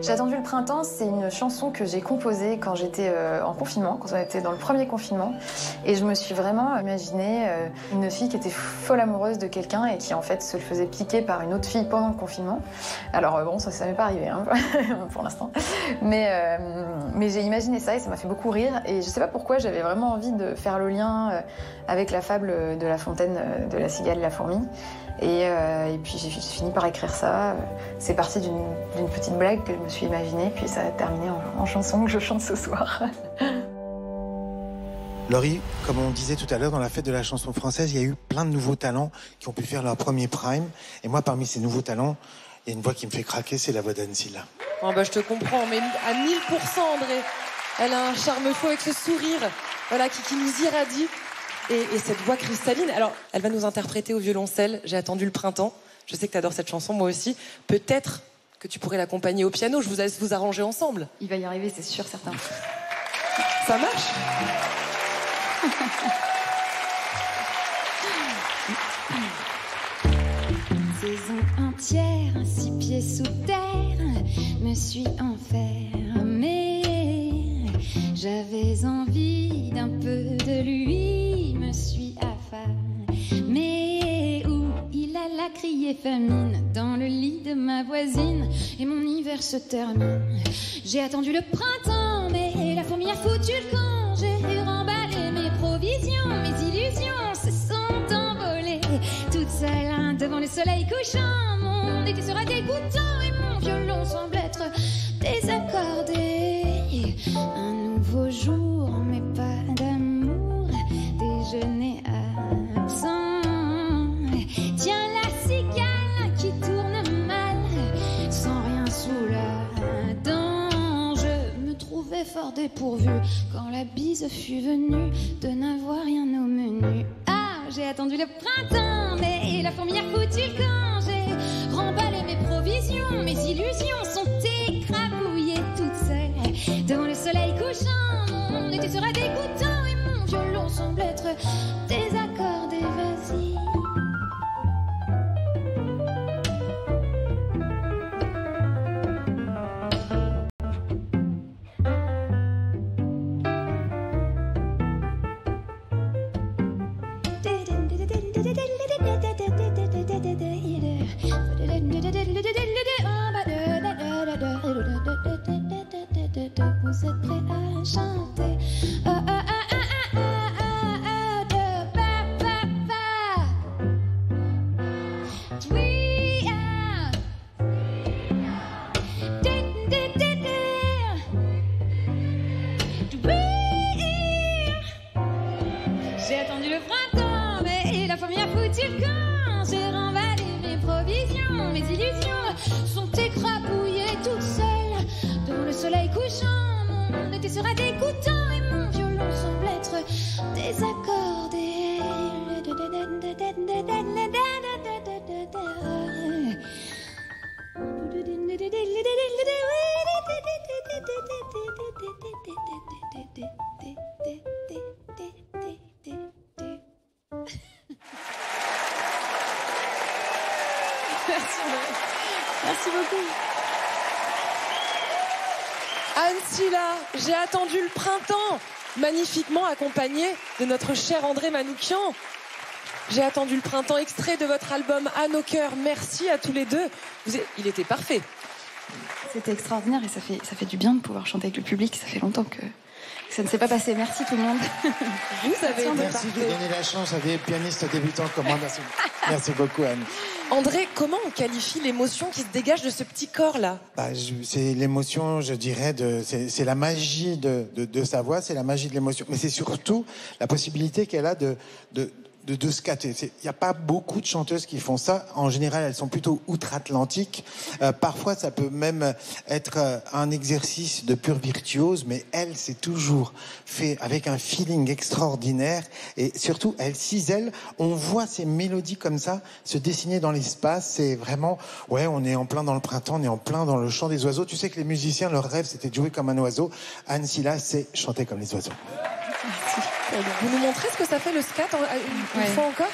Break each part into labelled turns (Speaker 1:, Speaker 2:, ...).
Speaker 1: J'ai attendu le printemps, c'est une chanson que j'ai composée quand j'étais en confinement, quand on était dans le premier confinement. Et je me suis vraiment imaginé une fille qui était folle amoureuse de quelqu'un et qui en fait se faisait piquer par une autre fille pendant le confinement. Alors bon, ça m'est pas arrivé hein, pour l'instant. Mais j'ai imaginé ça et ça m'a fait beaucoup rire. Et je sais pas pourquoi, j'avais vraiment envie de faire le lien avec la fable de La Fontaine de la cigale et la fourmi. Et puis j'ai fini par écrire ça. C'est parti d'une petite blague que je me suis imaginée, puis ça a terminé en chanson que je chante ce soir.
Speaker 2: Laurie, comme on disait tout à l'heure, dans la fête de la chanson française, il y a eu plein de nouveaux talents qui ont pu faire leur premier prime. Et moi, parmi ces nouveaux talents, il y a une voix qui me fait craquer, c'est la voix d'Anne Silla.
Speaker 3: Oh bah, je te comprends, mais à 1000%, André. Elle a un charme fou avec ce sourire voilà, qui nous irradie. Et cette voix cristalline, alors elle va nous interpréter au violoncelle. J'ai attendu le printemps. Je sais que tu adores cette chanson, moi aussi. Peut-être que tu pourrais l'accompagner au piano. Je vous laisse vous arranger ensemble.
Speaker 1: Il va y arriver, c'est sûr, certain.
Speaker 3: Ça marche?
Speaker 4: Saison entière, 6 pieds sous terre, me suis enfermée. J'avais envie d'un peu de lui, me suis affamée. Où il alla crier famine dans le lit de ma voisine, et mon hiver se termine. J'ai attendu le printemps, mais la fourmi a foutu le camp. J'ai remballé mes provisions, mes illusions se sont envolées. Toute seule devant le soleil couchant, mon été sera dégoûtant et mon violon semble être désaccordé. Un nouveau jour, mais pas d'amour, déjeuner absent. Tiens la cigale qui tourne mal, sans rien sous la dent. Je me trouvais fort dépourvue quand la bise fut venue de n'avoir rien au menu. Ah, j'ai attendu le printemps, mais la fourmi a foutu le camp. J'ai remballé mes provisions, mes illusions sont écrabouillées toutes seules devant le soleil couchant. Mon été sera dégoûtant et mon violon semble être désaccordé. Vas-y. Vous êtes prêts à chanter? J'ai attendu le printemps, mais la fourmi a foutu le camp. J'ai remballé mes provisions, mes illusions sont écrabouillées toutes seules devant le soleil couchant. Mon été sera dégoûtant et mon violon semble être désaccordé.
Speaker 3: Merci beaucoup. Anne Silla, j'ai attendu le printemps, magnifiquement accompagnée de notre cher André Manoukian. J'ai attendu le printemps, extrait de votre album À nos cœurs. Merci à tous les deux. Il était parfait.
Speaker 1: C'était extraordinaire et ça fait du bien de pouvoir chanter avec le public. Ça fait longtemps que ça ne s'est pas passé. Merci tout le monde.
Speaker 3: Vous avez été
Speaker 2: Merci de donner la chance à des pianistes débutants comme moi. Merci. Merci beaucoup, Anne.
Speaker 3: André, comment on qualifie l'émotion qui se dégage de ce petit corps-là?
Speaker 2: C'est l'émotion, je dirais, c'est la magie de sa voix, c'est la magie de l'émotion. Mais c'est surtout la possibilité qu'elle a de se cater. Il n'y a pas beaucoup de chanteuses qui font ça. En général, elles sont plutôt outre-Atlantique. Parfois, ça peut même être un exercice de pure virtuose, mais elle, c'est toujours fait avec un feeling extraordinaire. Et surtout, elle cisèle. On voit ces mélodies comme ça se dessiner dans l'espace. C'est vraiment, ouais, on est en plein dans le printemps, on est en plein dans le chant des oiseaux. Tu sais que les musiciens, leur rêve, c'était de jouer comme un oiseau. Anne Silla, c'est chanter comme les oiseaux.
Speaker 1: Merci.
Speaker 3: Vous nous montrez ce que ça fait le scat une fois encore?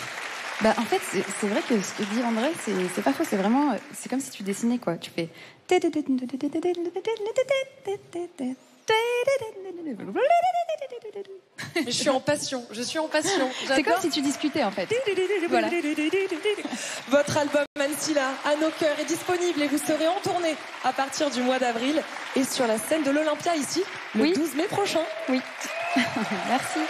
Speaker 5: Bah, en fait, c'est vrai que ce que dit André, c'est pas faux. C'est vraiment, c'est comme si tu dessinais, quoi. Tu fais.
Speaker 3: Je suis en passion.
Speaker 5: C'est comme si tu discutais, en fait. Voilà.
Speaker 3: Votre album Mansilla à nos cœurs est disponible et vous serez en tournée à partir du mois d'avril et sur la scène de l'Olympia ici le 12 mai prochain.
Speaker 5: Oui. Merci.